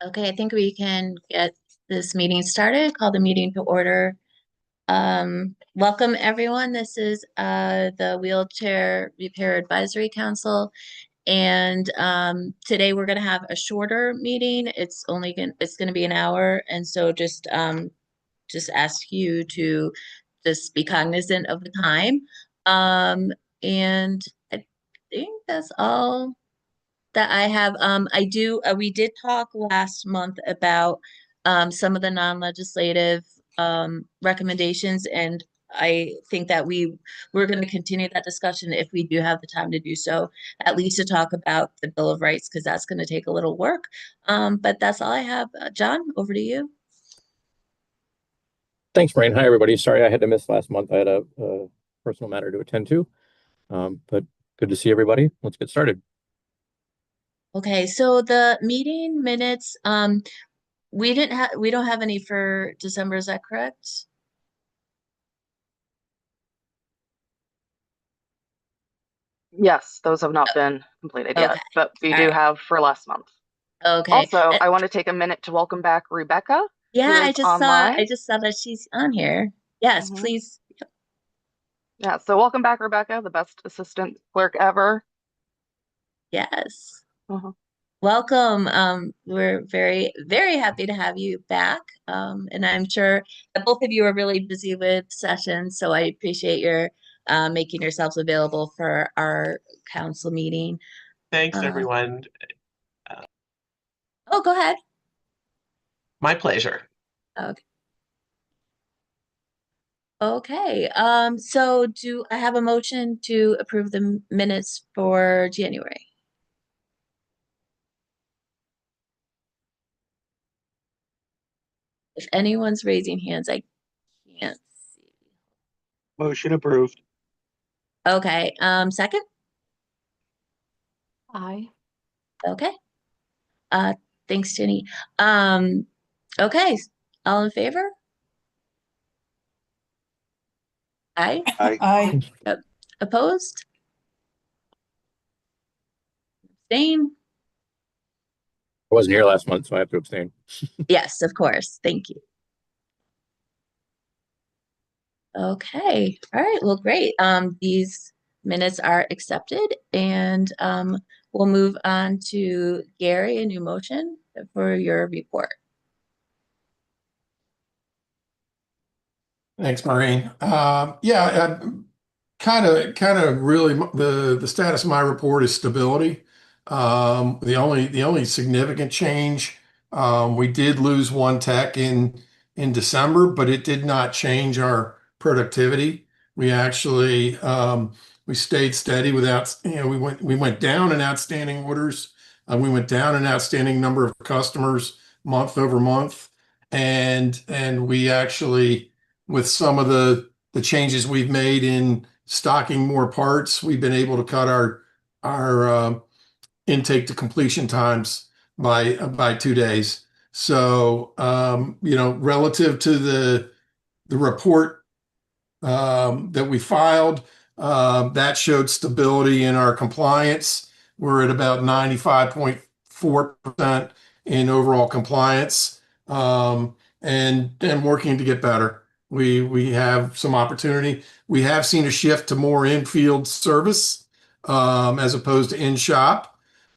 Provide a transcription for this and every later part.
Okay, I think we can get this meeting started. Call the meeting to order. Welcome everyone. This is the Wheelchair Repair Advisory Council, and today we're going to have a shorter meeting. It's going to be an hour, and so just ask you to just be cognizant of the time. And I think that's all that I have. We did talk last month about some of the non-legislative recommendations, and I think that we're going to continue that discussion if we do have the time to do so, at least to talk about the Bill of Rights, because that's going to take a little work. But that's all I have. John, over to you. Thanks, Brian. Hi, everybody. Sorry I had to miss last month. I had a personal matter to attend to, but good to see everybody. Let's get started. Okay, so the meeting minutes, we don't have any for December, is that correct? Yes, those have not been completed Okay, yet, but we all do right. have for last month. Okay. Also, I want to take a minute to welcome back Rebecca, who Yeah, is online. I just saw that she's on here. Yes, Mhm. please. Yeah, so welcome back, Rebecca, the best assistant clerk ever. Yes. Mhm. Welcome. We're very, very happy to have you back. And I'm sure that both of you are really busy with sessions, so I appreciate your making yourselves available for our council meeting. Thanks, Uh, everyone. oh, go ahead. My pleasure. Okay. Okay. So do I have a motion to approve the minutes for January? If anyone's raising hands, I can't see. Motion approved. Okay, second? Aye. Okay. Uh, thanks, Jenny. Okay, all in favor? Aye. Aye. Opposed? Abstain? I wasn't here last month, so I have to abstain. Yes, of course. Thank you. Okay, all right, well, great. These minutes are accepted, and we'll move on to Gary, a new motion for your report. Thanks, Maureen. Yeah, kind of really the status of my report is stability. The only significant change, we did lose one tech in December, but it did not change our productivity. We actually we stayed steady without, we went down in outstanding orders. We went down in outstanding number of customers month over month, and we actually, with some of the changes we've made in stocking more parts, we've been able to cut our intake to completion times by 2 days. So relative to the report that we filed, that showed stability in our compliance. We're at about 95.4% in overall compliance, and working to get better. We have some opportunity. We have seen a shift to more in-field service, as opposed to in-shop.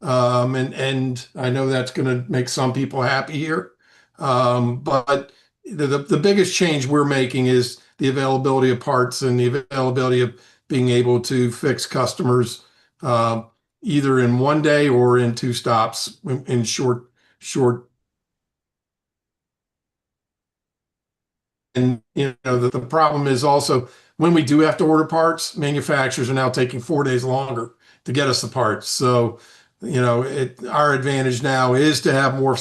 And I know that's going to make some people happy here. But the biggest change we're making is the availability of parts and the availability of being able to fix customers, either in one day or in two stops in short. And the problem is also, when we do have to order parts, manufacturers are now taking 4 days longer to get us the parts. So, our advantage now is to have more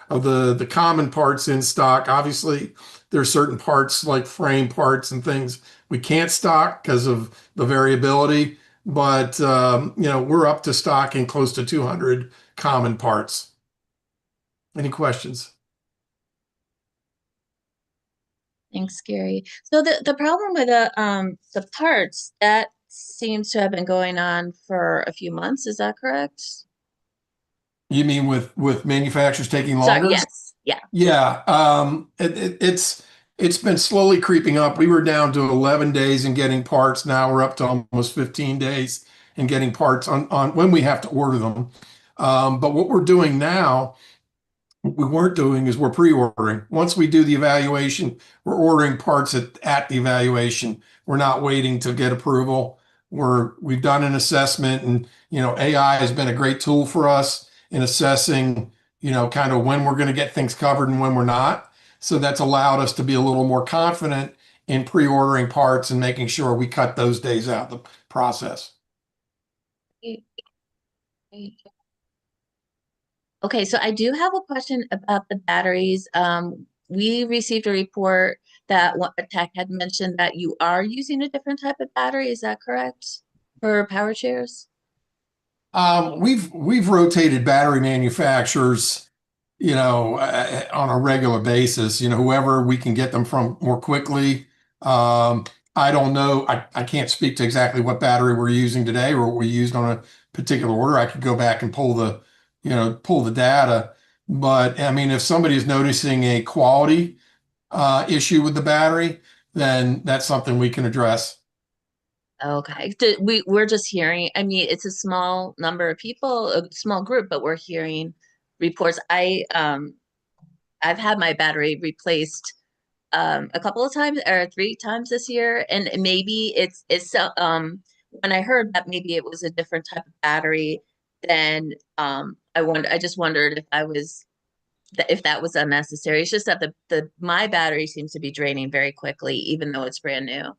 of the common parts in stock. Obviously, there are certain parts like frame parts and things we can't stock because of the variability, but we're up to stocking close to 200 common parts. Any questions? Thanks, Gary. So the problem with the parts, that seems to have been going on for a few months, is that correct? You mean with manufacturers taking Sorry, longer? yes, yeah. Yeah, it's been slowly creeping up. We were down to 11 days in getting parts. Now we're up to almost 15 days in getting parts on when we have to order them. But what we're doing now, what we weren't doing is we're pre-ordering. Once we do the evaluation, we're ordering parts at the evaluation. We're not waiting to get approval. We've done an assessment, and AI has been a great tool for us in assessing, kind of when we're going to get things covered and when we're not. So that's allowed us to be a little more confident in pre-ordering parts and making sure we cut those days out of the process. Okay, so I do have a question about the batteries. We received a report that tech had mentioned that you are using a different type of battery. Is that correct? For power chairs? We've rotated battery manufacturers, on a regular basis. Whoever we can get them from more quickly. I don't know. I can't speak to exactly what battery we're using today or what we used on a particular order. I could go back and pull the data. But I mean, if somebody is noticing a quality issue with the battery, then that's something we can address. Okay. We're just hearing, I mean, it's a small number of people, a small group, but we're hearing reports. I've had my battery replaced a couple of times or 3 times this year, and maybe when I heard that maybe it was a different type of battery, then I just wondered if that was unnecessary. It's just that the my battery seems to be draining very quickly, even though it's brand new.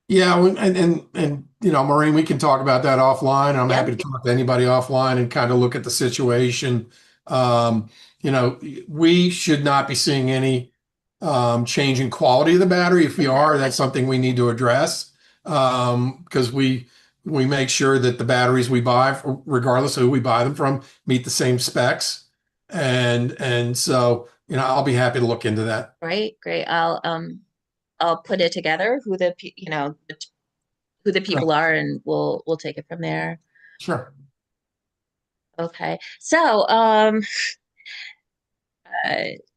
Yeah, and Maureen, we can talk about that offline. I'm Yeah. happy to talk to anybody offline and kind of look at the situation. Um, we should not be seeing any change in quality of the battery. If we are, that's something we need to address because we make sure that the batteries we buy, regardless of who we buy them from, meet the same specs. And so, I'll be happy to look into that. Right, great. I'll put it together who the Sure. people are, and we'll take it from there. Sure. Okay. So uh,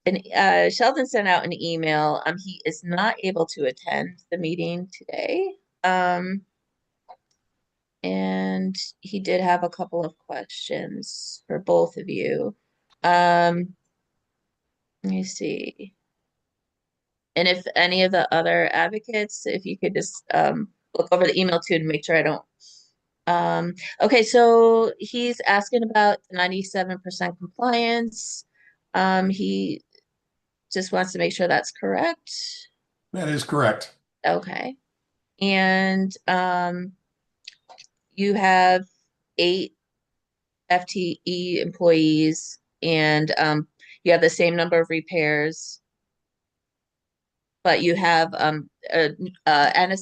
and Sheldon sent out an email. He is not able to attend the meeting today. And he did have a couple of questions for both of you. Let me see. And if any of the other advocates, if you could just look over the email too and make sure I don't. Okay, so he's asking about 97% compliance. He just wants to make sure that's correct. That is correct. Okay. And you have 8 FTE employees, and you have the same number of repairs, but you have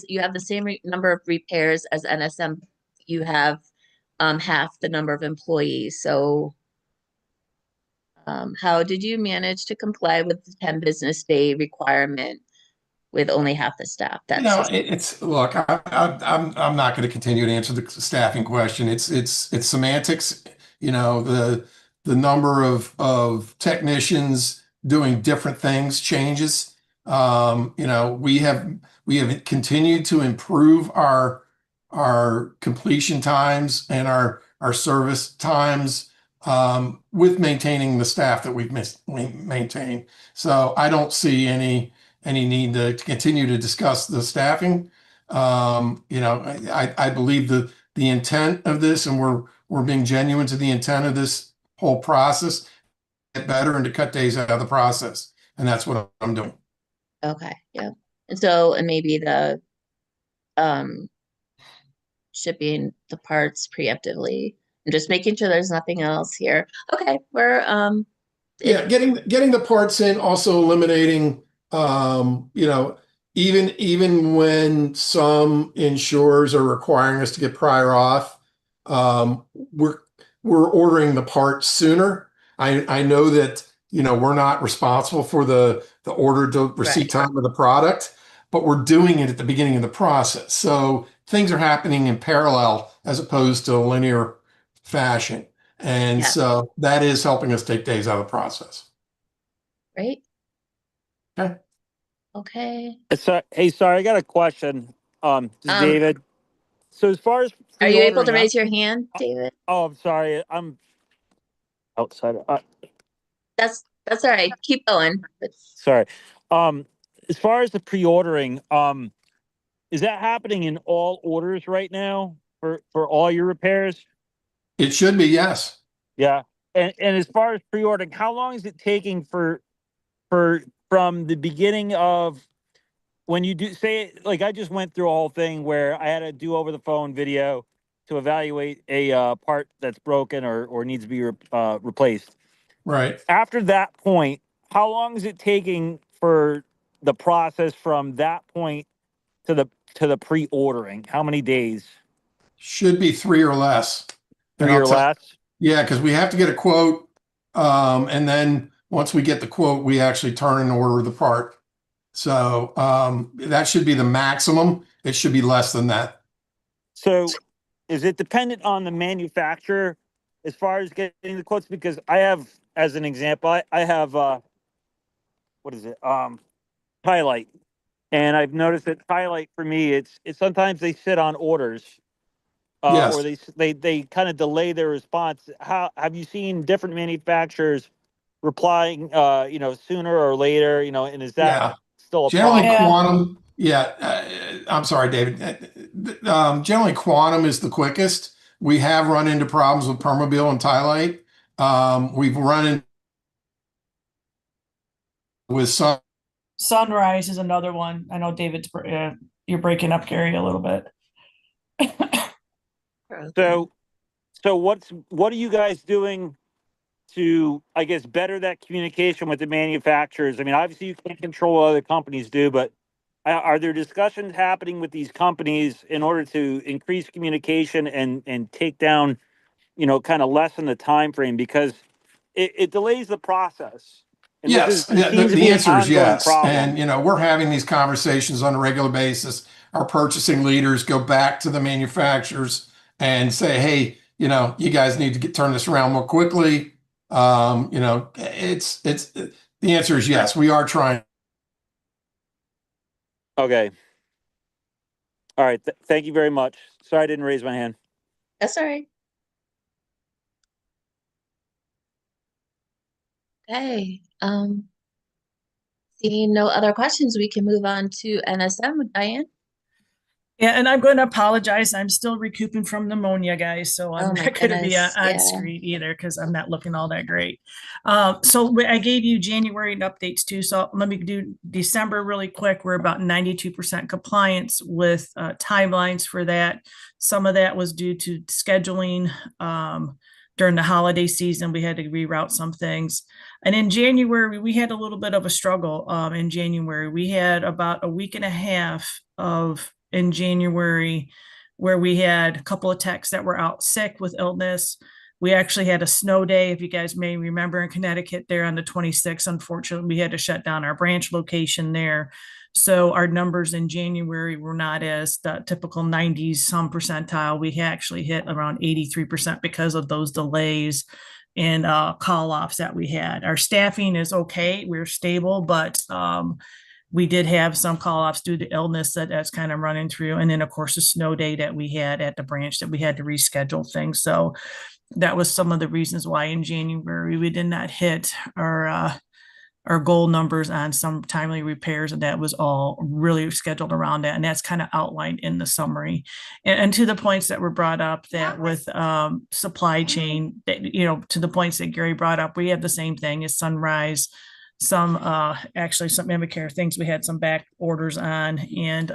you have the same number of repairs as NSM. You have half the number of employees. So how did you manage to comply with the 10 business day requirement with only half the staff? That's It's look. I'm not going to continue to answer the staffing question. It's semantics. The number of technicians doing different things changes. We have continued to improve our completion times and our service times with maintaining the staff that we maintain. So I don't see any need to continue to discuss the staffing. I believe the intent of this, and we're being genuine to the intent of this whole process, get better and to cut days out of the process. And that's what I'm doing. okay. Yeah. And so, and maybe the um shipping the parts preemptively and just making sure there's nothing else here. Okay, we're Yeah, getting the parts in, also eliminating, um, you know, even when some insurers are requiring us to get prior auth, um, we're we're ordering the parts sooner. I know that, we're not responsible for the order to receipt right. time of the product, but we're doing it at the beginning of the process. So things are happening in parallel as opposed to a linear fashion. And Yeah. so that is helping us take days out of the process. Right? Okay. Okay. So, hey, sorry, I got a question. To Um, David. So as far as are you able to pre-ordering, raise your hand, David? I'm sorry, I'm outside. That's all right. Keep going. But Sorry. Um, as far as the pre-ordering, is that happening in all orders right now for all your repairs? It should be, yes. Yeah. And as far as pre-ordering, how long is it taking for from the beginning of when you do say, like, I just went through a whole thing where I had to do over the phone video to evaluate a part that's broken or needs to be replaced. Right. After that point, how long is it taking for the process from that point to the pre-ordering? How many days? Should be 3 or less. And 3 I'll or tell less? yeah, because we have to get a quote. And then once we get the quote, we actually turn and order the part. So that should be the maximum. It should be less than that. So is it dependent on the manufacturer as far as getting the quotes? Because I have, as an example, I have what is it? Highlight. And I've noticed that Highlight for me, it's sometimes they sit on orders. Or Yes. they kind of delay their response. How have you seen different manufacturers replying sooner or later, and is that Yeah. still a Generally, problem? Yeah. Quantum. Yeah. I'm sorry, David. Generally, Quantum is the quickest. We have run into problems with Permobil and Tylite. We've run into with some. Sunrise is another one. I know David's, you're breaking up, Gary, a little bit. So what are you guys doing to, I guess, better that communication with the manufacturers? I mean, obviously you can't control what other companies do, but are there discussions happening with these companies in order to increase communication and take down, kind of lessen the time frame, because it delays the process. And Yes, this yeah, seems to the be an answer is ongoing yes. problem. And, we're having these conversations on a regular basis. Our purchasing leaders go back to the manufacturers and say, hey, you guys need to turn this around more quickly. The answer is yes. We are trying. Okay. All right. Thank you very much. Sorry I didn't raise my hand. that's all right. Okay. Seeing no other questions, we can move on to NSM with Diane. Yeah, and I'm going to apologize. I'm still recouping from pneumonia, guys. So I'm Oh my not going to be goodness, on yeah. screen either because I'm not looking all that great. So I gave you January updates too. So let me do December really quick. We're about 92% compliance with timelines for that. Some of that was due to scheduling. During the holiday season, we had to reroute some things. And in January, we had a little bit of a struggle. In January, we had about a week and a half in January where we had a couple of techs that were out sick with illness. We actually had a snow day, if you guys may remember, in Connecticut there on the 26th. Unfortunately, we had to shut down our branch location there. So our numbers in January were not as the typical 90s some percentile. We actually hit around 83% because of those delays and call offs that we had. Our staffing is okay. We're stable, but we did have some call offs due to illness that's kind of running through. And then, of course, the snow day that we had at the branch that we had to reschedule things. So that was some of the reasons why in January we did not hit our goal numbers on some timely repairs, and that was all really scheduled around that, and that's kind of outlined in the summary. And to the points that were brought up, that with supply chain, that, to the points that Gary brought up, we have the same thing as Sunrise. Some actually some Invacare things we had some back orders on, and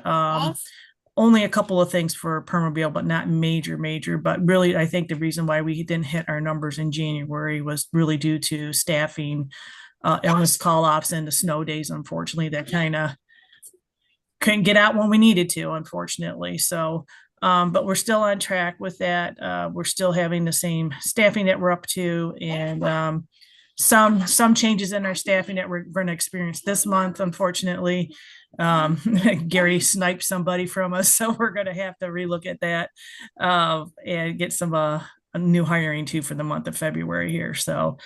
only a couple of things for Permobil, but not major. But really, I think the reason why we didn't hit our numbers in January was really due to staffing, illness call offs, and the snow days, unfortunately, that kind of couldn't get out when we needed to, unfortunately. So, but we're still on track with that. We're still having the same staffing that we're up to, and some changes in our staffing that we're going to experience this month, unfortunately. Gary sniped somebody from us, so we're going to have to relook at that and get some a new hiring too for the month of February here. So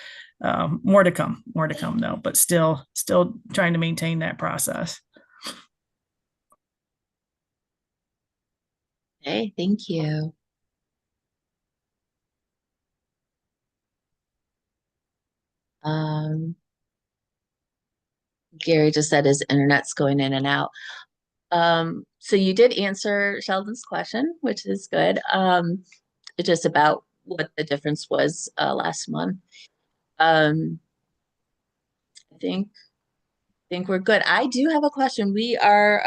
more to come though, but still trying to maintain that process. Okay, thank you. Gary just said his internet's going in and out. So you did answer Sheldon's question, which is good. Just about what the difference was last month. I think we're good. I do have a question. We are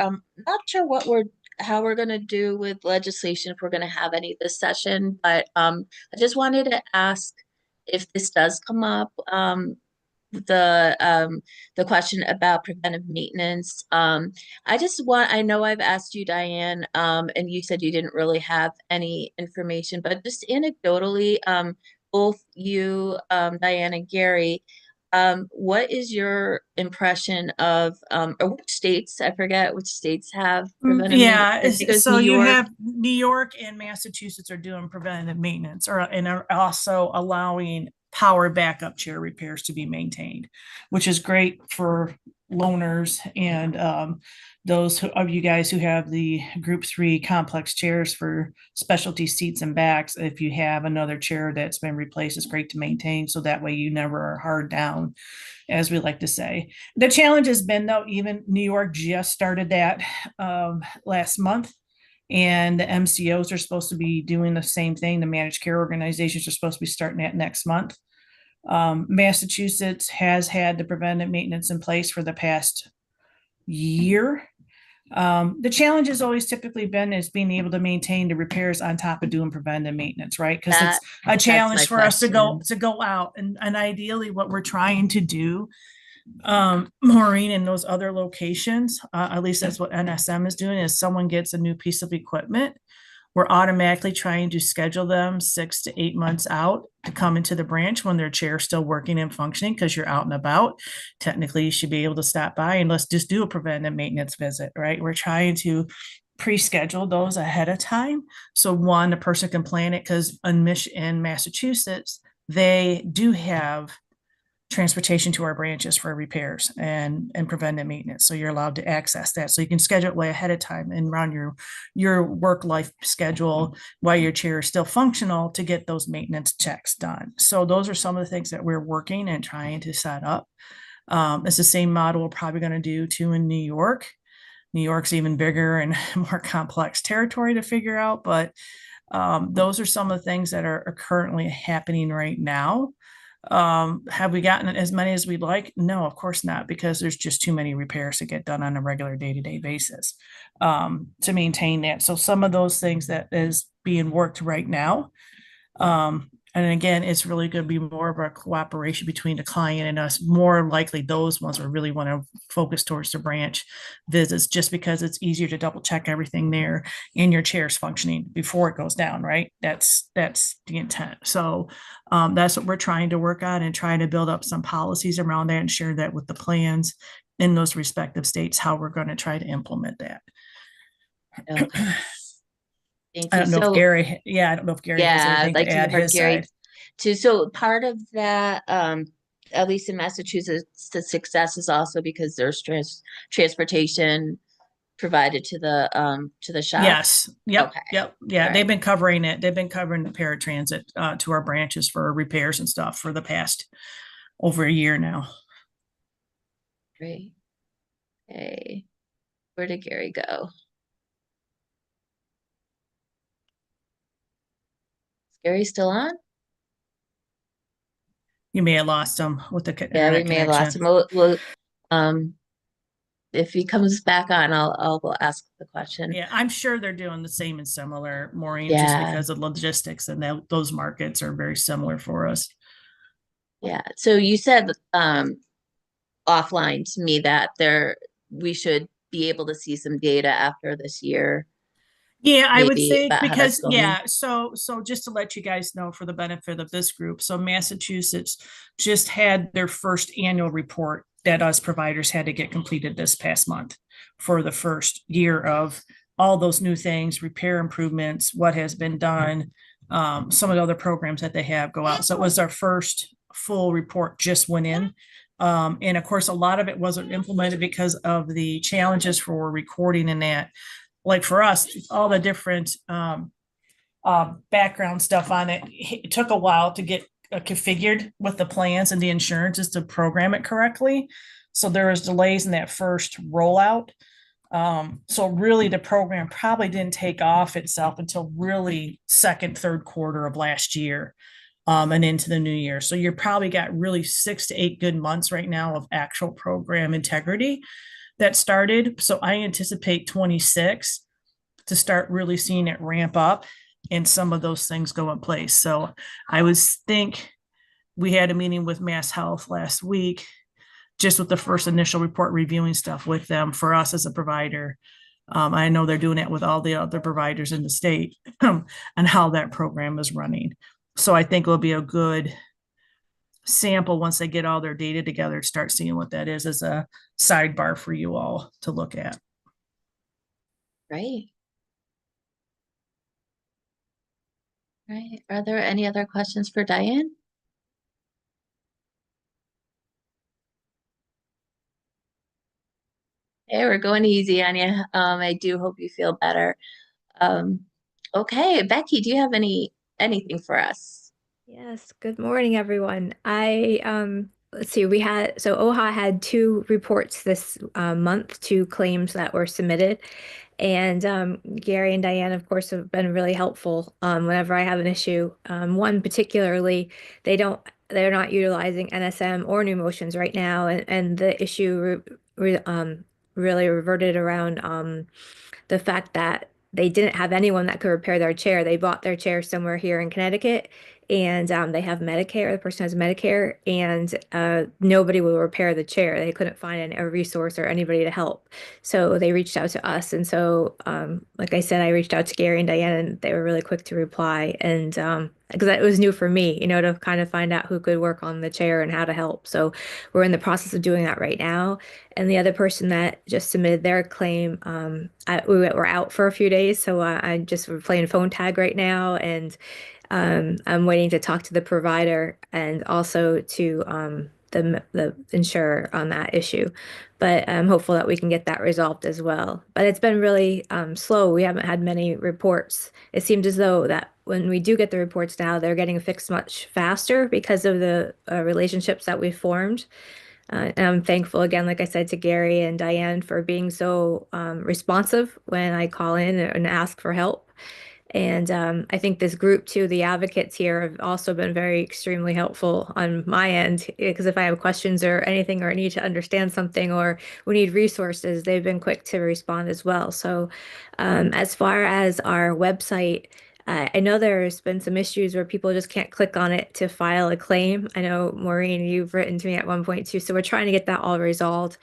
not sure how we're gonna do with legislation, if we're gonna have any this session, but I just wanted to ask if this does come up, the question about preventive maintenance. I know I've asked you, Diane, and you said you didn't really have any information, but just anecdotally, both you, Diane and Gary, what is your impression of, or which states, I forget which states have preventive Yeah, maintenance? Because so New you York, have New York and Massachusetts are doing preventative maintenance, and are also allowing power backup chair repairs to be maintained, which is great for loaners and those of you guys who have the Group 3 complex chairs for specialty seats and backs. If you have another chair that's been replaced, it's great to maintain, so that way you never are hard down, as we like to say. The challenge has been, though, even New York just started that last month, and the MCOs are supposed to be doing the same thing. The managed care organizations are supposed to be starting that next month. Massachusetts has had the preventive maintenance in place for the past year. The challenge has always typically been is being able to maintain the repairs on top of doing preventive maintenance, right? Because it's a challenge for us to go out, and ideally what we're trying to do, Maureen, in those other locations, at least that's what NSM is doing, is someone gets a new piece of equipment, we're automatically trying to schedule them 6 to 8 months out to come into the branch when their chair's still working and functioning, because you're out and about. Technically, you should be able to stop by and let's just do a preventive maintenance visit, right? We're trying to pre-schedule those ahead of time. So one, the person can plan it, because in Massachusetts, they do have transportation to our branches for repairs and preventive maintenance. So you're allowed to access that. So you can schedule it way ahead of time and run your work life schedule while your chair is still functional to get those maintenance checks done. So those are some of the things that we're working and trying to set up. It's the same model we're probably going to do too in New York. New York's even bigger and more complex territory to figure out, but those are some of the things that are currently happening right now. Have we gotten as many as we'd like? No, of course not, because there's just too many repairs to get done on a regular day-to-day basis to maintain that. So some of those things that is being worked right now. And again, it's really going to be more of a cooperation between the client and us. More likely those ones we really want to focus towards the branch visits, just because it's easier to double check everything there and your chair's functioning before it goes down, right? That's the intent. So that's what we're trying to work on, and trying to build up some policies around that and share that with the plans in those respective states, how we're going to try to implement that. okay. Thank I you. don't know if Gary has anything to add his side. Too. So part of that, at least in Massachusetts, the success is also because there's transportation provided to the shop. Yes. Yep. Okay. Yep. Yeah. All They've right. been covering it. They've been covering the paratransit to our branches for repairs and stuff for the past over a year now. Great. Okay. Where did Gary go? Is Gary still on? You may have lost him with the Yeah, we internet may have lost connection. him. If he comes back on, I'll ask the question. Yeah, I'm sure they're doing the same and similar, Maureen, just Yeah. because of logistics, and those markets are very similar for us. Yeah. So you said offline to me that we should be able to see some data after this year. Yeah, I would Maybe say, about how that's because going. so just to let you guys know, for the benefit of this group, so Massachusetts just had their first annual report that us providers had to get completed this past month for the first year of all those new things, repair improvements, what has been done, some of the other programs that they have go out. So it was our first full report just went in. And of course, a lot of it wasn't implemented because of the challenges for recording and that. Like for us, all the different background stuff on it, it took a while to get configured with the plans and the insurances to program it correctly. So there was delays in that first rollout. So really the program probably didn't take off itself until really second, third quarter of last year, and into the new year. So you're probably got really 6 to 8 good months right now of actual program integrity that started. So I anticipate 26 to start really seeing it ramp up and some of those things go in place. So I was think we had a meeting with Mass Health last week, just with the first initial report reviewing stuff with them for us as a provider. I know they're doing it with all the other providers in the state and how that program is running. So I think it'll be a good sample once they get all their data together to start seeing what that is as a sidebar for you all to look at. Great. Right. Are there any other questions for Diane? Hey, we're going easy on you. I do hope you feel better. Okay, Becky, do you have anything for us? Yes, good morning, everyone. Let's see, OHA had 2 reports this month, 2 claims that were submitted. And Gary and Diane, of course, have been really helpful whenever I have an issue. One particularly, they're not utilizing NSM or new motions right now, and the issue really reverted around the fact that they didn't have anyone that could repair their chair. They bought their chair somewhere here in Connecticut, and they have Medicare. The person has Medicare, and nobody will repair the chair. They couldn't find a resource or anybody to help. So they reached out to us. And so, like I said, I reached out to Gary and Diane, and they were really quick to reply. And because it was new for me, to kind of find out who could work on the chair and how to help. So we're in the process of doing that right now. And the other person that just submitted their claim, we were out for a few days, so I just we're playing phone tag right now, and I'm waiting to talk to the provider and also to the insurer on that issue. But I'm hopeful that we can get that resolved as well. But it's been really slow. We haven't had many reports. It seems as though that when we do get the reports now, they're getting fixed much faster because of the relationships that we've formed. And I'm thankful again, like I said, to Gary and Diane for being so responsive when I call in and ask for help. And I think this group too, the advocates here have also been very extremely helpful on my end, because if I have questions or anything, or I need to understand something, or we need resources, they've been quick to respond as well. So as far as our website, I know there's been some issues where people just can't click on it to file a claim. I know, Maureen, you've written to me at one point too, so we're trying to get that all resolved.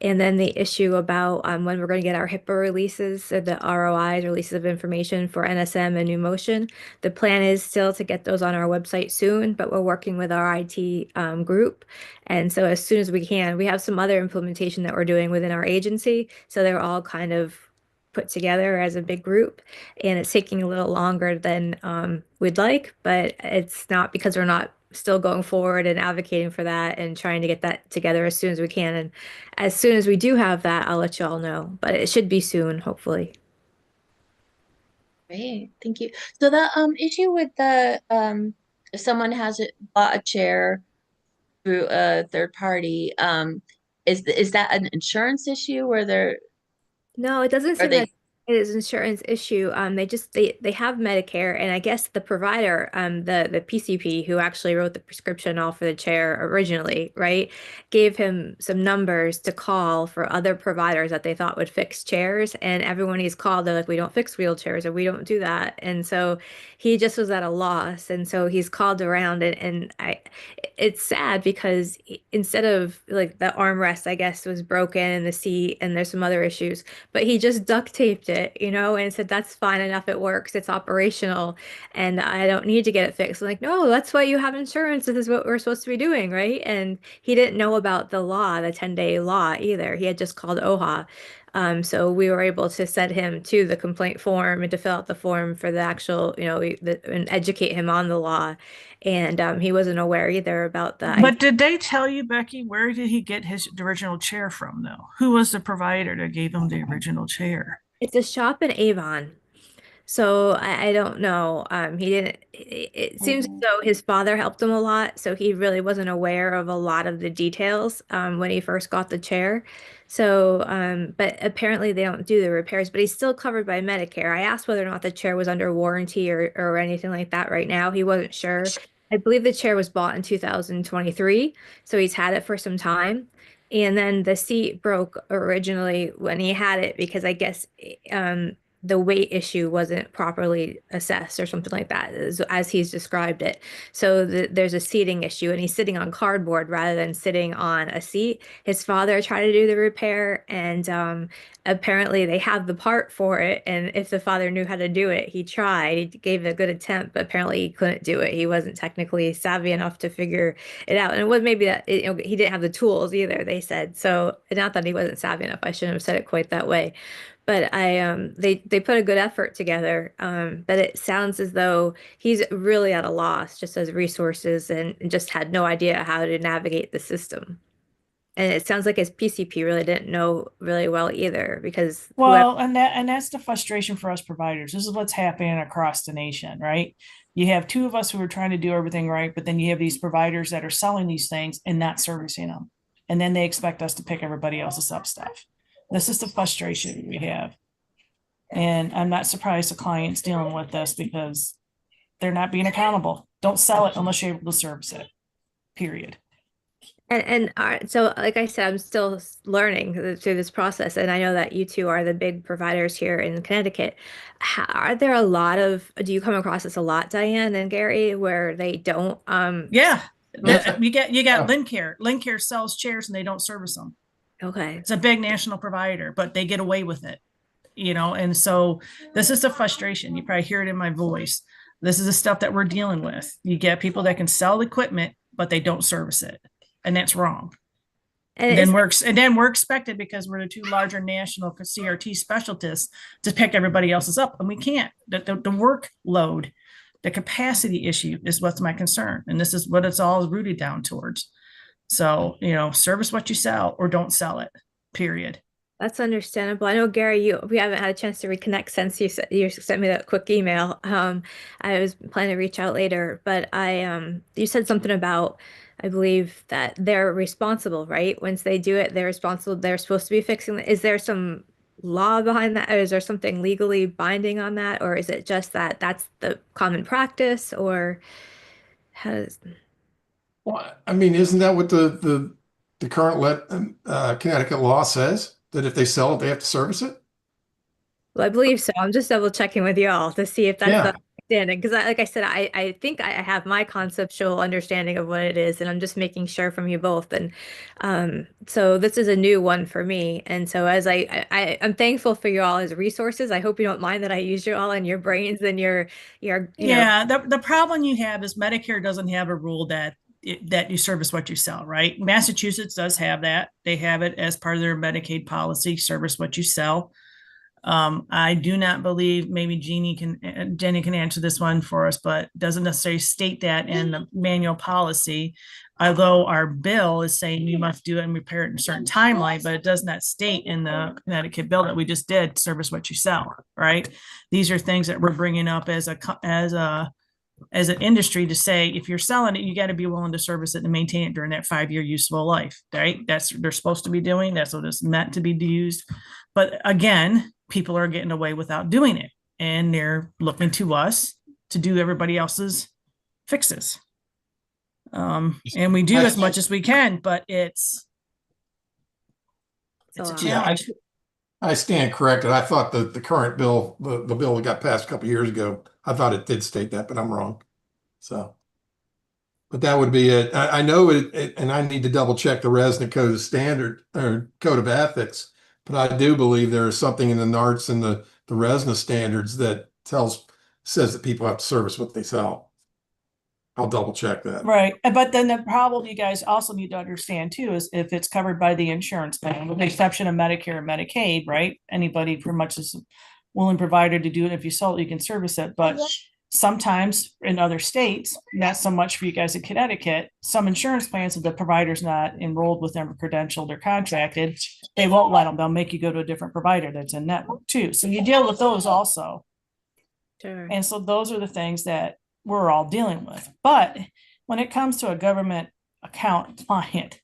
And then the issue about when we're going to get our HIPAA releases, or the ROIs, releases of information for NSM and New Motion. The plan is still to get those on our website soon, but we're working with our IT group. And so as soon as we can, we have some other implementation that we're doing within our agency. So they're all kind of put together as a big group, and it's taking a little longer than we'd like, but it's not because we're not still going forward and advocating for that and trying to get that together as soon as we can. And as soon as we do have that, I'll let you all know, but it should be soon, hopefully. Great, thank you. So the issue with the if someone bought a chair through a third party, is that an insurance issue where they're No, it doesn't are seem they like it is an insurance issue. They have Medicare, and I guess the provider, the PCP who actually wrote the prescription all for the chair originally, right, gave him some numbers to call for other providers that they thought would fix chairs, and everyone he's called, they're like, we don't fix wheelchairs, or we don't do that, and so he just was at a loss, and so he's called around, and it's sad because instead of like the armrest, I guess, was broken and the seat, and there's some other issues, but he just duct taped it it, and said, that's fine enough. It works. It's operational and I don't need to get it fixed. I'm like, no, that's why you have insurance. This is what we're supposed to be doing, right? And he didn't know about the law, the 10-day law either. He had just called OHA. So we were able to send him to the complaint form and to fill out the form for the actual, and educate him on the law. And he wasn't aware either about the But did they tell you, Becky, where did he get the original chair from, though? Who was the provider that gave him the original chair? It's a shop in Avon. So I don't know. He didn't, it seems as though his father helped him a lot, so he really wasn't aware of a lot of the details when he first got the chair. So, but apparently they don't do the repairs, but he's still covered by Medicare. I asked whether or not the chair was under warranty or anything like that right now. He wasn't sure. I believe the chair was bought in 2023, so he's had it for some time. And then the seat broke originally when he had it because I guess the weight issue wasn't properly assessed or something like that, as he's described it. So there's a seating issue, and he's sitting on cardboard rather than sitting on a seat. His father tried to do the repair, and apparently they have the part for it. And if the father knew how to do it, he tried. He gave a good attempt, but apparently he couldn't do it. He wasn't technically savvy enough to figure it out. And it was maybe that he didn't have the tools either, they said. So not that he wasn't savvy enough. I shouldn't have said it quite that way. But they put a good effort together. But it sounds as though he's really at a loss just as resources and just had no idea how to navigate the system. And it sounds like his PCP really didn't know really well either because Well, and that's the frustration for us providers. This is what's happening across the nation, right? You have two of us who are trying to do everything right, but then you have these providers that are selling these things and not servicing them. And then they expect us to pick everybody else's up stuff. This is the frustration we have. And I'm not surprised the client's dealing with this because they're not being accountable. Don't sell it unless you're able to service it, period. And so, like I said, I'm still learning through this process, and I know that you two are the big providers here in Connecticut. Are there a lot of? Do you come across this a lot, Diane and Gary, where they don't? Yeah, Yeah. you got Yeah. Lincare. Lincare sells chairs and they don't service them. Okay. It's a big national provider, but they get away with it, and so this is the frustration. You probably hear it in my voice. This is the stuff that we're dealing with. You get people that can sell equipment, but they don't service it, and that's wrong. And then we're expected, because we're the two larger national CRT specialists, to pick everybody else's up, and we can't. The workload, the capacity issue is what's my concern, and this is what it's all rooted down towards. So, service what you sell or don't sell it, period. That's understandable. I know, Gary, we haven't had a chance to reconnect since you sent me that quick email. I was planning to reach out later, but you said something about, I believe that they're responsible, right? Once they do it, they're responsible. They're supposed to be fixing it. Is there some law behind that? Or is there something legally binding on that? Or is it just that that's the common practice? Or how does... Well, I mean, isn't that what the current Connecticut law says? That if they sell it, they have to service it? Well, I believe so. I'm just double checking with y'all to see if that's Yeah. the understanding. Because like I said, I think I have my conceptual understanding of what it is, and I'm just making sure from you both. And so this is a new one for me. And so as I'm thankful for you all as resources. I hope you don't mind that I use you all and your brains and your Yeah, the problem you have is Medicare doesn't have a rule that you service what you sell, right? Massachusetts does have that. They have it as part of their Medicaid policy, service what you sell. I do not believe, maybe Jenny can answer this one for us, but doesn't necessarily state that in the manual policy. Although our bill is saying you must do it and repair it in a certain timeline, but it does not state in the Connecticut bill that we just did, service what you sell, right? These are things that we're bringing up as an industry to say, if you're selling it, you got to be willing to service it and maintain it during that 5-year useful life, right? That's what they're supposed to be doing. That's what it's meant to be used. But again, people are getting away without doing it, and they're looking to us to do everybody else's fixes. And we do as much as we can, but it's a challenge. I stand corrected. I thought the current bill, the bill that got passed a couple years ago, I thought it did state that, but I'm wrong. So, but that would be it. I know it, and I need to double check the resident code of standard or code of ethics, but I do believe there is something in the NARTS and the the RESNA standards that says that people have to service what they sell. I'll double check that. Right. But then the problem you guys also need to understand too is if it's covered by the insurance plan, with the exception of Medicare and Medicaid, right? Anybody pretty much is willing provider to do it. If you sell it, you can service it. But sometimes in other states, not so much for you guys in Connecticut, some insurance plans, if the provider's not enrolled with them or credentialed or contracted, they won't let them. They'll make you go to a different provider that's in network too. So you deal with those also. Sure. And so those are the things that we're all dealing with. But when it comes to a government account client,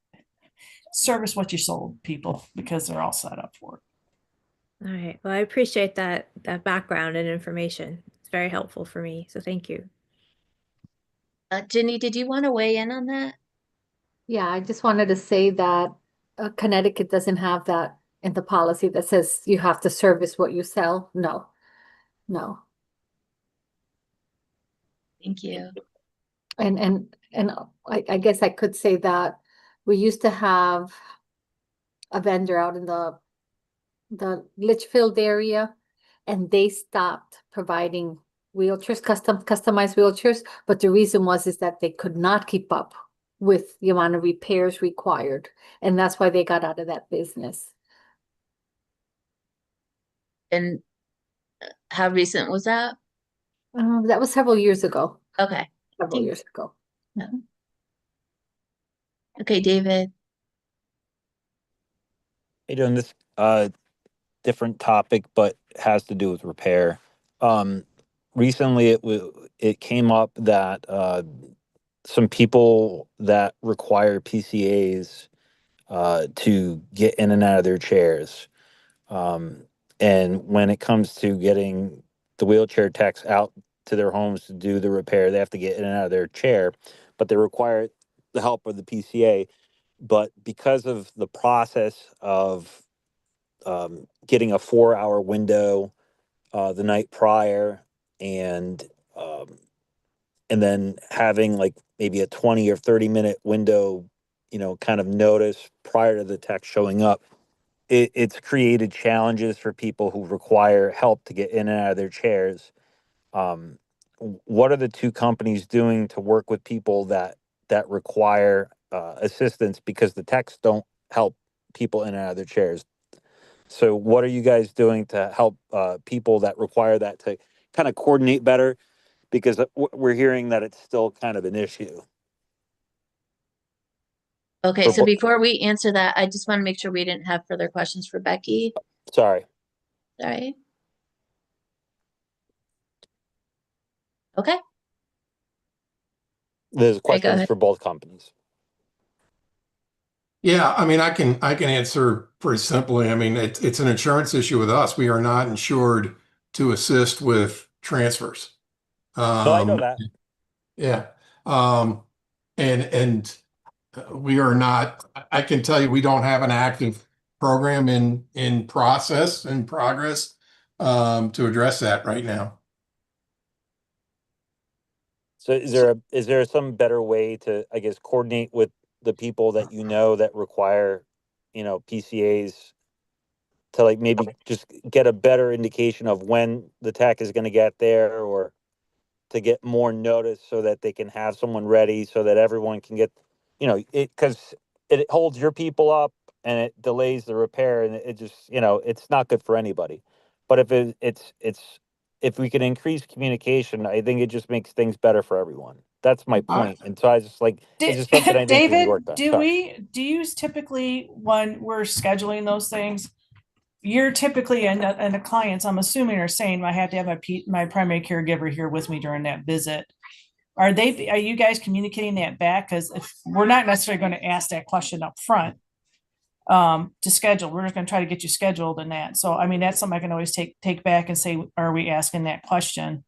service what you sold, people, because they're all set up for it. All right. Well, I appreciate that background and information. It's very helpful for me. So thank you. Ginny, did you want to weigh in on that? Yeah, I just wanted to say that Connecticut doesn't have that in the policy that says you have to service what you sell. No, no. Thank you. And I guess I could say that we used to have a vendor out in the Litchfield area, and they stopped providing wheelchairs, customized wheelchairs. But the reason is that they could not keep up with the amount of repairs required, and that's why they got out of that business. And how recent was that? That was several years ago. Okay. Several years ago. Okay, David. Hey, doing this different topic, but has to do with repair. Recently, it came up that some people that require PCAs to get in and out of their chairs, and when it comes to getting the wheelchair techs out to their homes to do the repair, they have to get in and out of their chair, but they require the help of the PCA. But because of the process of getting a 4-hour window the night prior, and then having like maybe a 20 or 30-minute window, kind of notice prior to the tech showing up, it's created challenges for people who require help to get in and out of their chairs. What are the two companies doing to work with people that require assistance, because the techs don't help people in and out of their chairs? So what are you guys doing to help people that require that to kind of coordinate better? Because we're hearing that it's still kind of an issue. Okay, For so bo- before we answer that, I just want to make sure we didn't have further questions for Becky. Sorry. Sorry. Okay. There's Okay, go questions ahead. for both companies. Yeah, I mean, I can answer pretty simply. I mean, it's an insurance issue with us. We are not insured to assist with transfers. No, I know that. Yeah. And we are not, I can tell you, we don't have an active program in progress to address that right now. So is there some better way to, I guess, coordinate with the people that that require, PCAs, to like maybe just get a better indication of when the tech is going to get there, or to get more notice so that they can have someone ready, so that everyone can get, because it holds your people up and it delays the repair, and it just, it's not good for anybody. But if we can increase communication, I think it just makes things better for everyone. That's my point. And so I just like, it's just something I think can be David, worked on. do you typically, when we're scheduling those things, you're typically, and the clients, I'm assuming, are saying, I have to have my primary caregiver here with me during that visit. Are you guys communicating that back? Because if we're not necessarily going to ask that question up front to schedule, we're just going to try to get you scheduled in that. So, I mean, that's something I can always take back and say, are we asking that question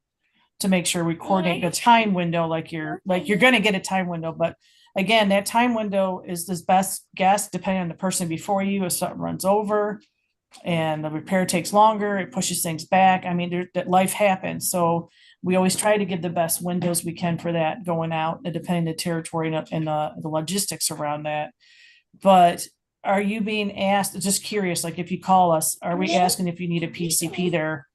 to make sure we coordinate the time window, like you're going to get a time window. But again, that time window is this best guess depending on the person before you. If something runs over and the repair takes longer, it pushes things back. I mean, that life happens. So we always try to give the best windows we can for that going out, and depending on the territory and the logistics around that. But are you being asked, just curious, like if you call us, are we asking if you need a PCP there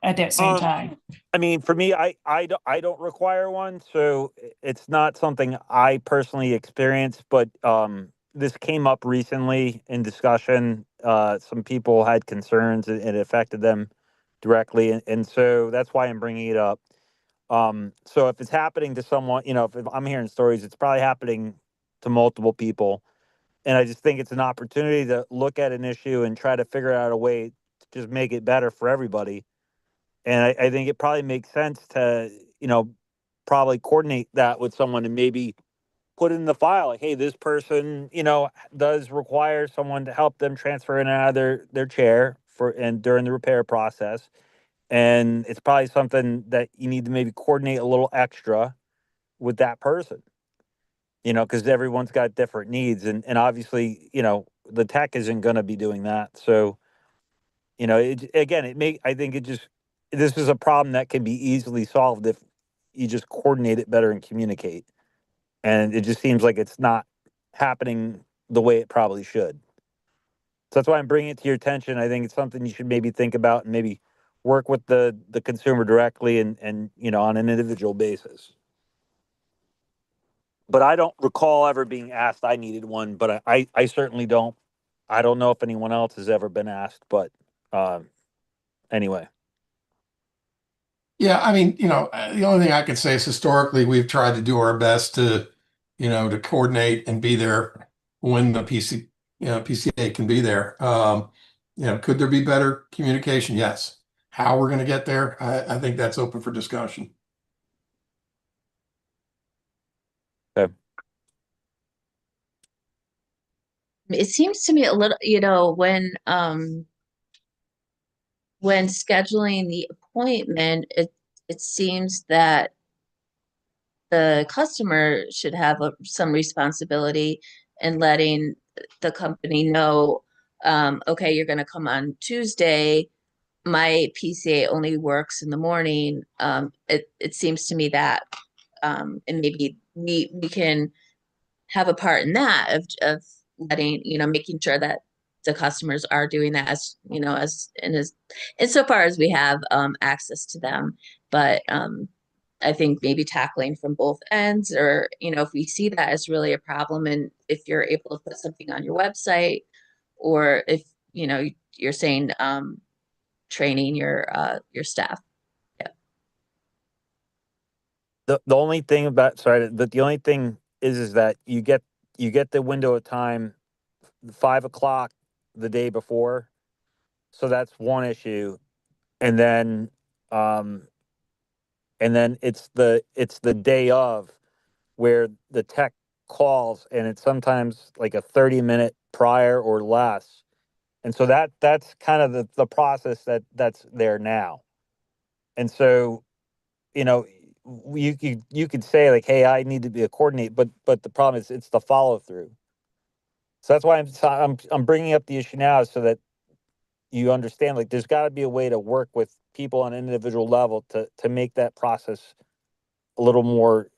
at that same time? I mean, for me, I don't require one, so it's not something I personally experienced, but this came up recently in discussion. Some people had concerns and it affected them directly, and so that's why I'm bringing it up. So if it's happening to someone, if I'm hearing stories, it's probably happening to multiple people, and I just think it's an opportunity to look at an issue and try to figure out a way to just make it better for everybody. And I think it probably makes sense to, probably coordinate that with someone and maybe put in the file, like, hey, this person, does require someone to help them transfer in and out of their chair and during the repair process. And it's probably something that you need to maybe coordinate a little extra with that person, because everyone's got different needs. And obviously, the tech isn't going to be doing that. So, I think this is a problem that can be easily solved if you just coordinate it better and communicate. And it just seems like it's not happening the way it probably should. So that's why I'm bringing it to your attention. I think it's something you should maybe think about and maybe work with the consumer directly and on an individual basis. But I don't recall ever being asked I needed one, but I certainly don't. I don't know if anyone else has ever been asked, but anyway. Yeah, I mean, the only thing I can say is historically we've tried to do our best to, to coordinate and be there when the PCA can be there. Could there be better communication? Yes. How we're going to get there, I think that's open for discussion. Okay. It seems to me a little, when scheduling the appointment, it seems that the customer should have some responsibility in letting the company know, okay, you're going to come on Tuesday. My PCA only works in the morning. It seems to me that, and maybe we can have a part in that of letting, making sure that the customers are doing that as insofar as we have access to them. But I think maybe tackling from both ends, or if we see that as really a problem, and if you're able to put something on your website, or if you're saying training your staff. The only thing the only thing is that you get the window of time 5 o'clock the day before. So that's one issue. And then it's the day of where the tech calls, and it's sometimes like a 30-minute prior or less. And so that's kind of the process that's there now. And so, you could say like, hey, I need to be a coordinate, but the problem is it's the follow through. So that's why I'm bringing up the issue now, so that you understand, like, there's got to be a way to work with people on an individual level to make that process a little more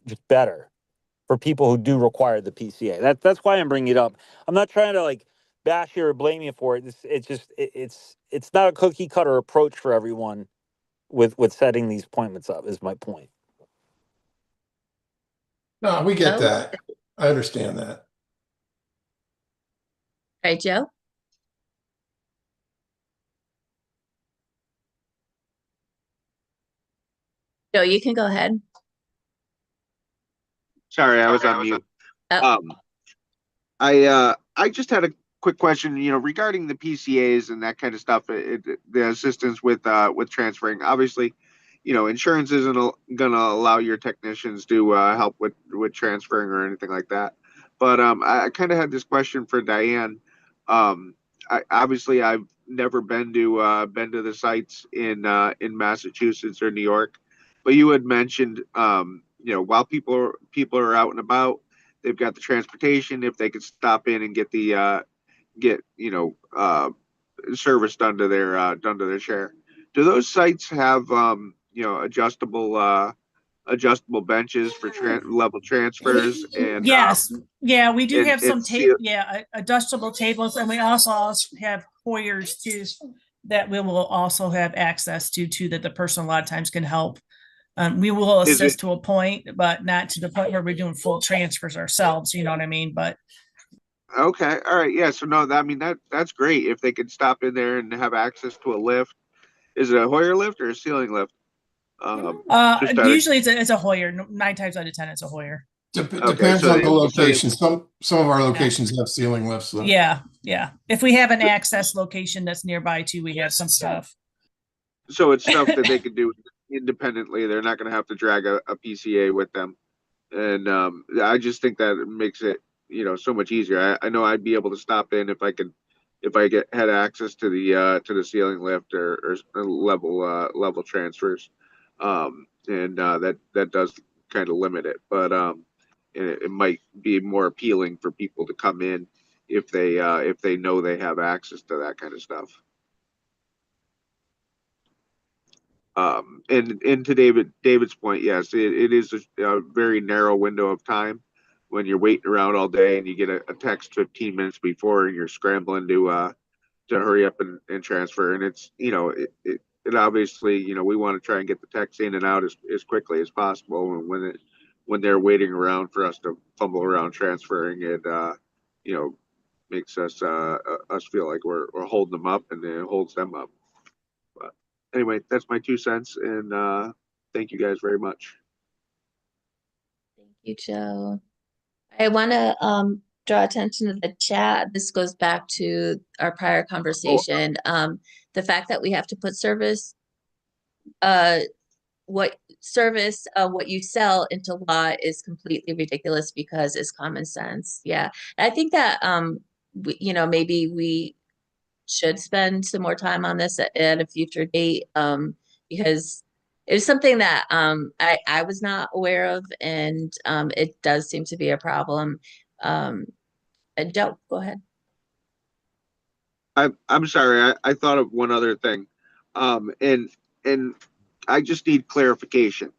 just better for people who do require the PCA. That's why I'm bringing it up. I'm not trying to like bash you or blame you for it. It's not a cookie cutter approach for everyone with setting these appointments up, is my point. No, we get Oh. that. I understand that. Right, Joe? Joe, you can go ahead. Sorry, I was on mute. Oh. I just had a quick question, regarding the PCAs and that kind of stuff, the assistance with transferring. Obviously, insurance isn't going to allow your technicians to help with transferring or anything like that. But I kind of had this question for Diane. Obviously, I've never been to the sites in Massachusetts or New York, but you had mentioned, while people are out and about, they've got the transportation. If they could stop in and get the service done to their chair. Do those sites have adjustable benches for level transfers? And yes, yeah, we do have some seal- adjustable tables, and we also have Hoyers too. that we will also have access to that the person a lot of times can help. We will Is assist it to a point, but not to the point where we're doing full transfers ourselves, you know what I mean? But okay? All right, yeah. So no, I mean that's great if they could stop in there and have access to a lift. Is it a Hoyer lift or a ceiling lift? Just out of usually it's a Hoyer. 9 times out of 10, it's a Hoyer. okay. Depends on the location. Some of our Yeah. locations have ceiling lifts though. Yeah, yeah. If we have an access location that's nearby too, we have some stuff. So it's stuff that they could do independently. They're not going to have to drag a PCA with them, and I just think that it makes it so much easier. I know I'd be able to stop in if I had access to the ceiling lift or level transfers, and that does kind of limit it, but it might be more appealing for people to come in if they know they have access to that kind of stuff. And to David's point, yes, it is a very narrow window of time when you're waiting around all day and you get a text 15 minutes before and you're scrambling to hurry up and transfer. And it's it obviously we want to try and get the text in and out as quickly as possible. And when they're waiting around for us to fumble around transferring it, makes us feel like we're holding them up, and it holds them up. But anyway, that's my 2 cents, and thank you guys very much. Thank you, Joe. I want to draw attention to the chat. This goes back to our prior conversation. The fact that we have to put what you sell into law is completely ridiculous because it's common sense. Yeah. I think that maybe we should spend some more time on this at a future date, because it's something that I was not aware of, and it does seem to be a problem. Joe, go ahead. I'm sorry. I thought of one other thing, and I just need clarification.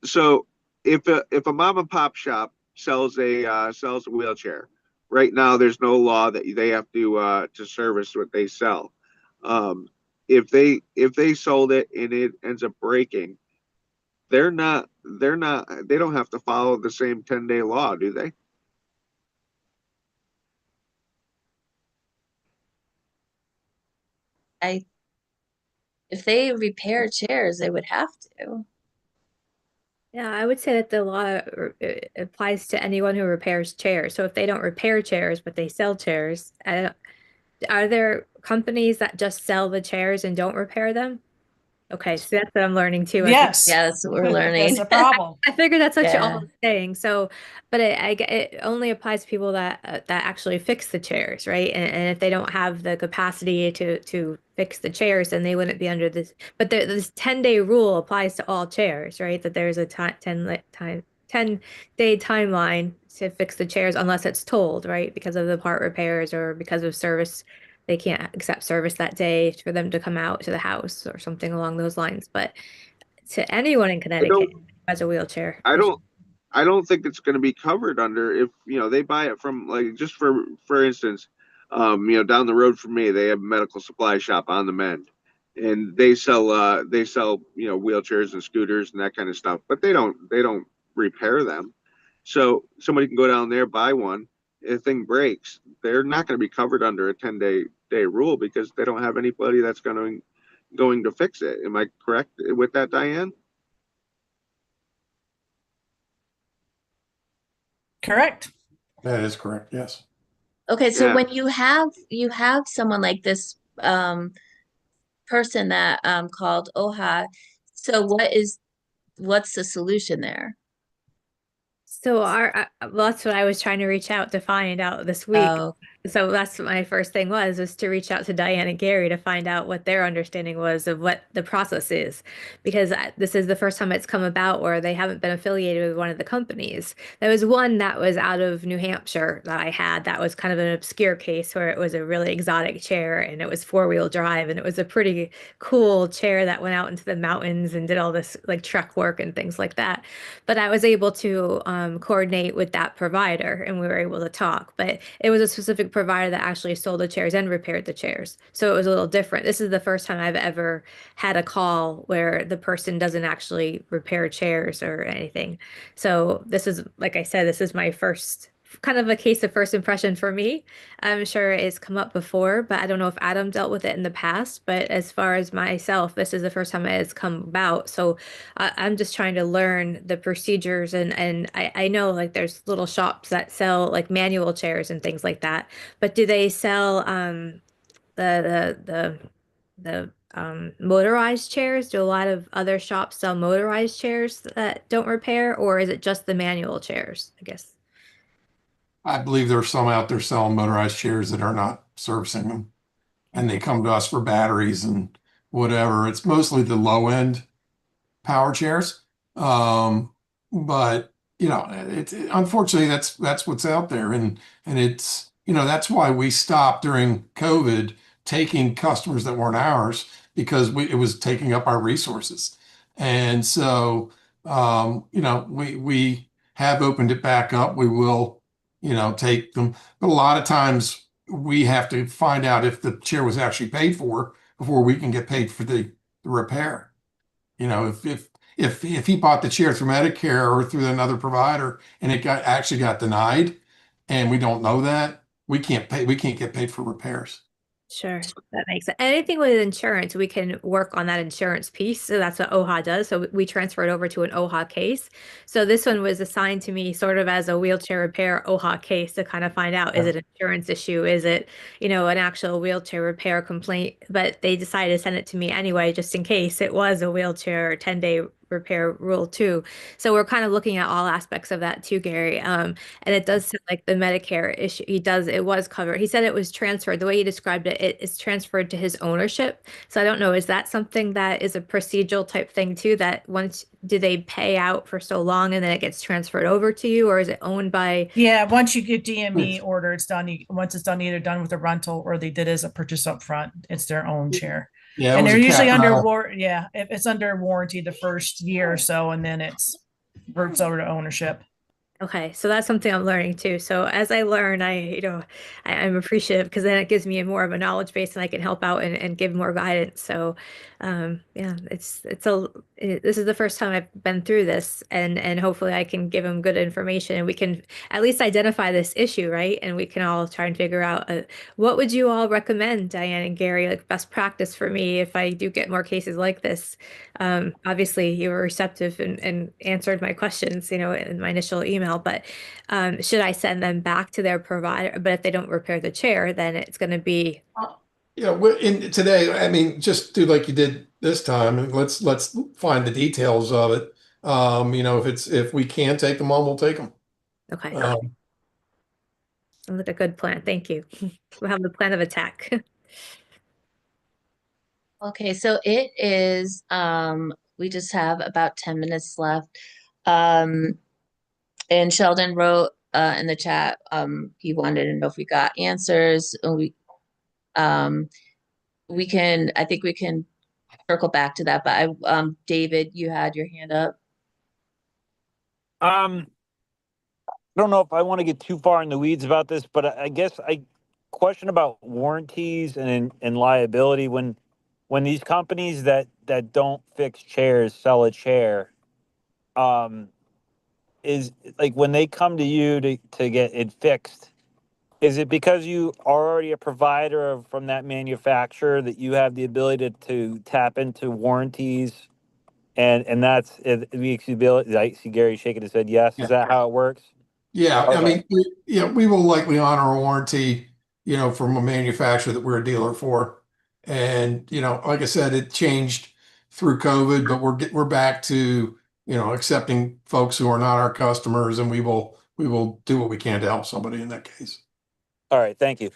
So if a mom and pop shop sells a wheelchair, right now there's no law that they have to service what they sell. If they sold it and it ends up breaking, they don't have to follow the same 10-day law, do they? If they repair chairs, they would have to. Yeah, I would say that the law applies to anyone who repairs chairs. So if they don't repair chairs, but they sell chairs, are there companies that just sell the chairs and don't repair them? Okay, so that's what I'm learning too. Yes. Yeah, that's what we're learning. That's a problem. I figured that's what you're Yeah. all saying. So, but it only applies to people that actually fix the chairs, right? And if they don't have the capacity to fix the chairs, then they wouldn't be under this. But this 10-day rule applies to all chairs, right? That there's a 10-day timeline to fix the chairs unless it's told, right? Because of the part repairs or because of service. They can't accept service that day for them to come out to the house or something along those lines. But to anyone in Connecticut who has a wheelchair. I don't think it's going to be covered under if they buy it from, like, just for instance, down the road from me they have a medical supply shop on the mend, and they sell wheelchairs and scooters and that kind of stuff, but they don't repair them. So somebody can go down there, buy one. If the thing breaks, they're not going to be covered under a 10-day rule because they don't have anybody that's going to fix it. Am I correct with that, Diane? Correct. That is correct. Yes. Okay, so Yeah. when you have someone like this person that called OHA, so what's the solution there? So well, that's what I was trying to reach out to find out this week. Oh, So that's what my first thing was to reach out to Diane and Gary to find out what their understanding was of what the process is, because this is the first time it's come about where they haven't been affiliated with one of the companies. There was one that was out of New Hampshire that I had that was kind of an obscure case where it was a really exotic chair and it was 4-wheel drive and it was a pretty cool chair that went out into the mountains and did all this like truck work and things like that. But I was able to coordinate with that provider and we were able to talk. But it was a specific provider that actually sold the chairs and repaired the chairs. So it was a little different. This is the first time I've ever had a call where the person doesn't actually repair chairs or anything. So this is, like I said, this is my first kind of a case of first impression for me. I'm sure it's come up before, but I don't know if Adam dealt with it in the past. But as far as myself, this is the first time it has come about. So I'm just trying to learn the procedures, and I know like there's little shops that sell like manual chairs and things like that. But do they sell the motorized chairs? Do a lot of other shops sell motorized chairs that don't repair, or is it just the manual chairs, I guess? I believe there's some out there selling motorized chairs that are not servicing them, and they come to us for batteries and whatever. It's mostly the low end power chairs. But you know, unfortunately that's what's out there, and it's that's why we stopped during COVID taking customers that weren't ours because it was taking up our resources, and so we have opened it back up. We will take them, but a lot of times we have to find out if the chair was actually paid for before we can get paid for the repair. If he bought the chair through Medicare or through another provider and it actually got denied, and we don't know that, we can't get paid for repairs. Sure, that makes sense. Anything with insurance, we can work on that insurance piece. So that's what OHA does. So we transferred over to an OHA case. So this one was assigned to me sort of as a wheelchair repair OHA case to kind of find out, is it an insurance issue? Is it, an actual wheelchair repair complaint? But they decided to send it to me anyway, just in case it was a wheelchair 10-day repair rule too. So we're kind of looking at all aspects of that too, Gary. And it does sound like the Medicare issue, it was covered. He said it was transferred. The way he described it, it is transferred to his ownership. So I don't know, is that something that is a procedural type thing too, that do they pay out for so long and then it gets transferred over to you, or is it owned by? Yeah, once you get DME order, it's done. Once it's done, either done with a rental or they did as a purchase up front. It's their own chair. Yeah, And they're usually under yeah, if it's under warranty the first year or so, and then it's reverts over to ownership. Okay, so that's something I'm learning too. So as I learn, I'm appreciative because then it gives me more of a knowledge base and I can help out and give more guidance. So, yeah, this is the first time I've been through this, and hopefully I can give them good information and we can at least identify this issue, right? And we can all try and figure out what would you all recommend, Diane and Gary, like best practice for me if I do get more cases like this. Obviously, you were receptive and answered my questions, in my initial email. But should I send them back to their provider? But if they don't repair the chair, then it's going to be. Yeah, in today, I mean, just do like you did this time, and let's find the details of it. If we can take them on, we'll take them. Okay. Sounds like a good plan. Thank you. We'll have the plan of attack. Okay, so it is, we just have about 10 minutes left. And Sheldon wrote in the chat, he wanted to know if we got answers. I think we can circle back to that, but David, you had your hand up. I don't know if I want to get too far in the weeds about this, but I guess question about warranties and liability when these companies that don't fix chairs sell a chair, is like when they come to you to get it fixed, is it because you are already a provider from that manufacturer that you have the ability to tap into warranties and that's it? I see Gary shaking his head yes. Yeah. Is that how it works? Yeah, Okay. I mean, we will likely honor a warranty, from a manufacturer that we're a dealer for. And, like I said, it changed through COVID, but we're back to, accepting folks who are not our customers, and we will do what we can to help somebody in that case. All right. Thank you.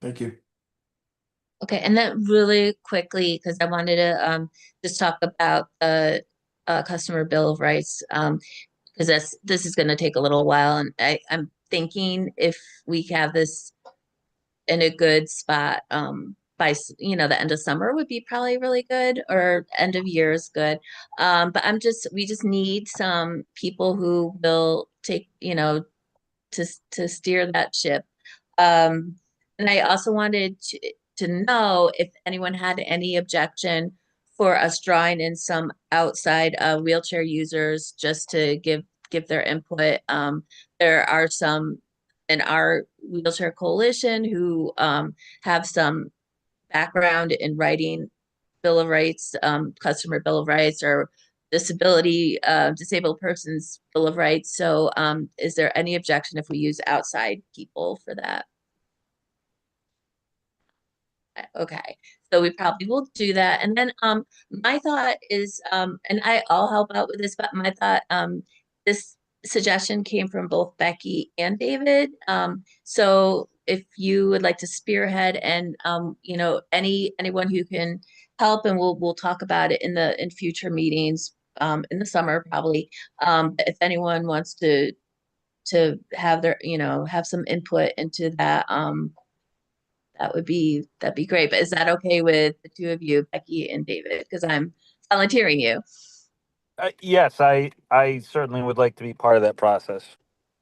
Thank you. Okay, and then really quickly, because I wanted to just talk about the customer bill of rights, because this is going to take a little while, and I'm thinking if we have this in a good spot by the end of summer would be probably really good, or end of year is good. But we just need some people who will take to steer that ship. And I also wanted to know if anyone had any objection for us drawing in some outside wheelchair users just to give their input. There are some in our wheelchair coalition who have some background in writing Bill of Rights, customer Bill of Rights, or disability, disabled persons Bill of Rights. So is there any objection if we use outside people for that? Okay, so we probably will do that. And then my thought is and I'll help out with this, but my thought this suggestion came from both Becky and David. So if you would like to spearhead and you know, anyone who can help, and we'll talk about it in future meetings in the summer probably. If anyone wants to have their, you know, have some input into that that'd be great. But is that okay with the two of you, Becky and David? Because I'm volunteering you. Yes, I certainly would like to be part of that process.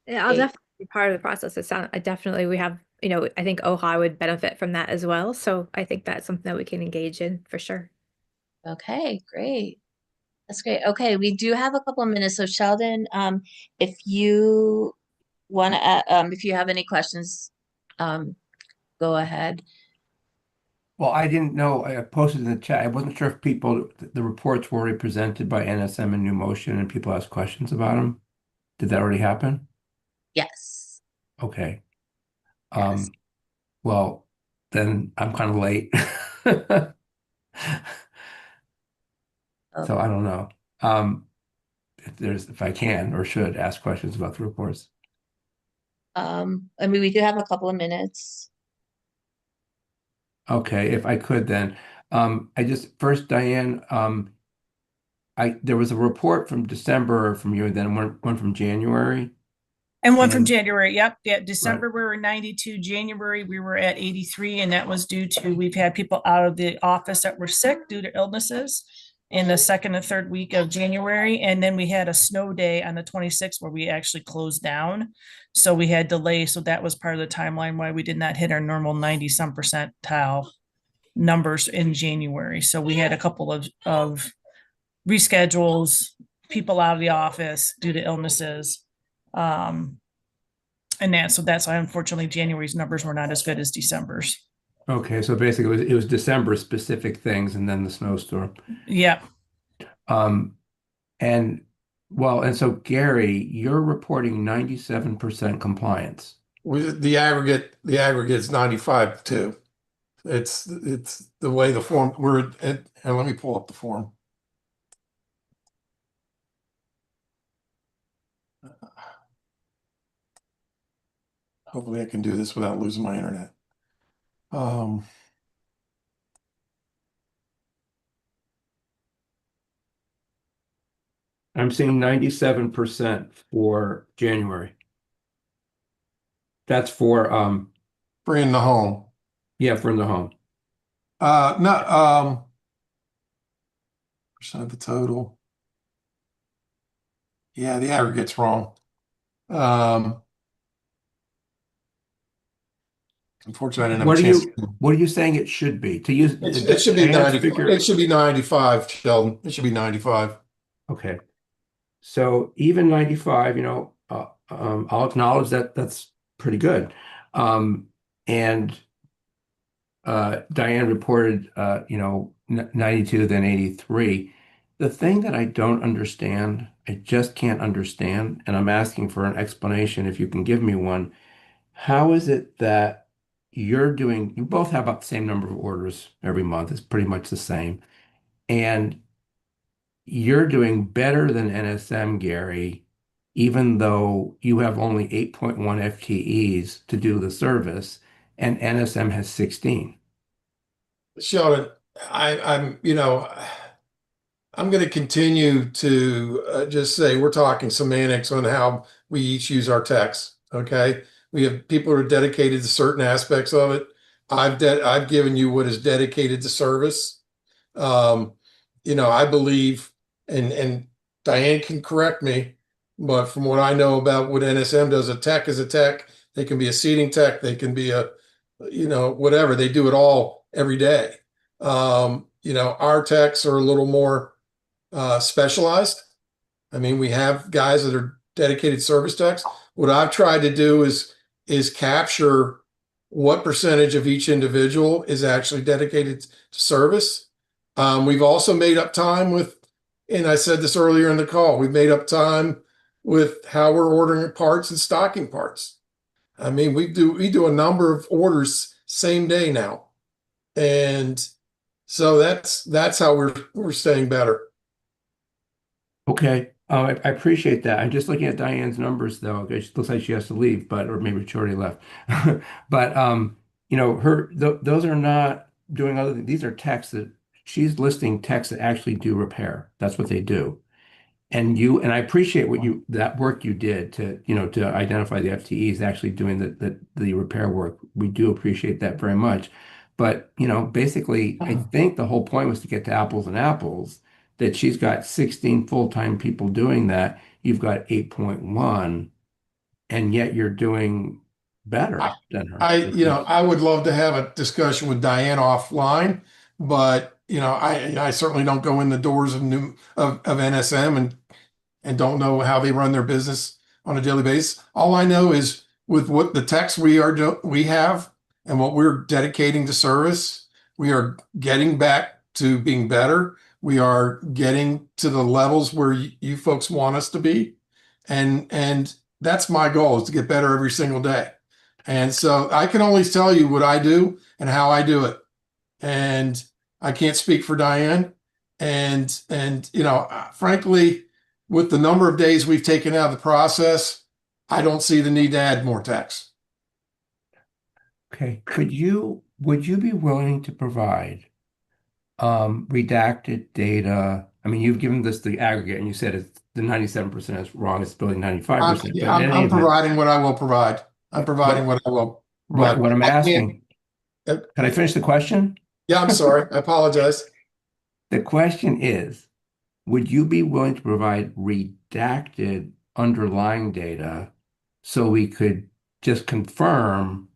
Yeah, I'll Great. definitely be part of the process. I definitely, we have, you know, I think OHA would benefit from that as well. So I think that's something that we can engage in for sure. Okay, great. That's great. Okay, we do have a couple of minutes. So Sheldon, if you want to, if you have any questions, go ahead. Well, I didn't know, I posted in the chat, I wasn't sure if people, the reports were already presented by NSM and New Motion and people asked questions about them. Did that already happen? Yes. Okay. Yes. Well, then I'm kind of late. Oh, So I don't know. If I can or should ask questions about the reports. I mean, we do have a couple of minutes. Okay, if I could then. I just first, Diane, there was a report from December from you, then one from January. And one from And- January, yep. Yeah, December we were 92, January we were at 83, and that was due to, we've had people out of the office that were sick due to illnesses in the second and third week of January. And then we had a snow day on the 26th where we actually closed down. So we had delay. So that was part of the timeline why we did not hit our normal 90-some percentile numbers in January. So we had a couple of reschedules, people out of the office due to illnesses. And that's why unfortunately January's numbers were not as good as December's. Okay, so basically it was December specific things and then the snowstorm. Yeah. And well, and so Gary, you're reporting 97% compliance. With the aggregate's 95 too. It's the way the form and let me pull up the form. Hopefully I can do this without losing my internet. I'm seeing 97% for January. That's for in the home. yeah, for in the home. Not percent of the total. Yeah, the aggregate's wrong. Unfortunately, I didn't have a chance. What are you saying it should be? To use It should be 90. It should be 95, Sheldon. It should be 95. Okay. So even 95, you know, I'll acknowledge that that's pretty good. And Diane reported, you know, 92, then 83. The thing that I don't understand, I just can't understand, and I'm asking for an explanation if you can give me one. How is it that you both have about the same number of orders every month, it's pretty much the same, and you're doing better than NSM, Gary, even though you have only 8.1 FTEs to do the service, and NSM has 16. Sheldon, I'm going to continue to just say we're talking semantics on how we each use our text. Okay, we have people who are dedicated to certain aspects of it. I've given you what is dedicated to service. I believe, and Diane can correct me, but from what I know about what NSM does, a tech is a tech. They can be a seating tech. They can be a whatever, they do it all every day. Our techs are a little more specialized. I mean, we have guys that are dedicated service techs. What I've tried to do is capture what percentage of each individual is actually dedicated to service. We've also made up time with, and I said this earlier in the call, we've made up time with how we're ordering parts and stocking parts. I mean, we do a number of orders same day now, and so that's how we're staying better. Okay, I appreciate that. I'm just looking at Diane's numbers though. Okay, she looks like she has to leave, but or maybe she already left. But those are not doing other things. These are techs that she's listing techs that actually do repair. That's what they do. And I appreciate that work you did to identify the FTEs actually doing the repair work. We do appreciate that very much. But, basically, I think the whole point was to get to apples and apples, that she's got 16 full-time people doing that. You've got 8.1, and yet you're doing better than her. I would love to have a discussion with Diane offline, but I certainly don't go in the doors of NSM and don't know how they run their business on a daily basis. All I know is with what the techs we have and what we're dedicating to service, we are getting back to being better. We are getting to the levels where you folks want us to be, and that's my goal, is to get better every single day. And so I can only tell you what I do and how I do it. And I can't speak for Diane. And frankly, with the number of days we've taken out of the process, I don't see the need to add more techs. Okay. Would you be willing to provide redacted data? I mean, you've given this the aggregate and you said it's the 97% is wrong, it's building 95%. But in any I'm event, providing what I will provide. I'm providing what I will provide. what I'm asking, can I finish the question? Yeah, I'm sorry. I apologize. The question is, would you be willing to provide redacted underlying data so we could just confirm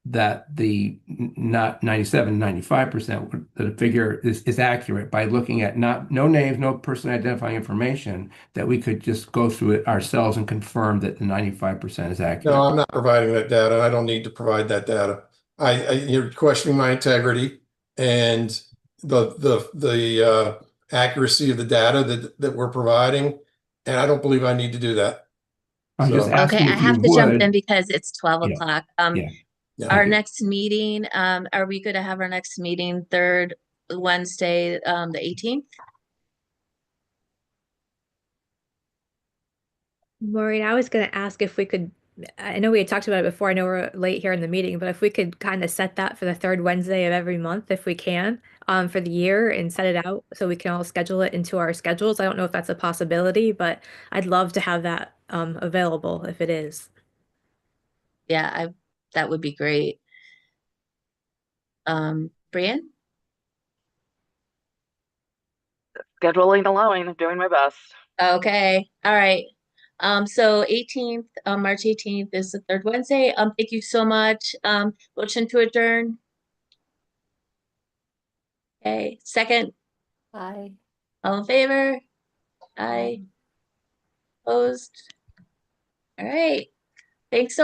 that the not 97, 95%, that the figure is accurate by looking at no names, no personally identifying information, that we could just go through it ourselves and confirm that the 95% is accurate? No, I'm not providing that data. I don't need to provide that data. You're questioning my integrity and the accuracy of the data that we're providing, and I don't believe I need to do that. I'm just Okay, asking I if you have to jump in would. because it's 12 Yeah. o'clock. Yeah. Our next meeting, are we going to have our next meeting third Wednesday, the 18th? Maureen, I was going to ask if we could, I know we had talked about it before, I know we're late here in the meeting, but if we could kind of set that for the third Wednesday of every month, if we can, for the year, and set it out so we can all schedule it into our schedules. I don't know if that's a possibility, but I'd love to have that available if it is. Yeah, that would be great. Brian? Scheduling allowing, I'm doing my best. Okay, all right. So 18th, March 18th is the third Wednesday. Thank you so much. Motion to adjourn. Okay, second, Bye. all in favor? Aye. Opposed? All right. Thanks so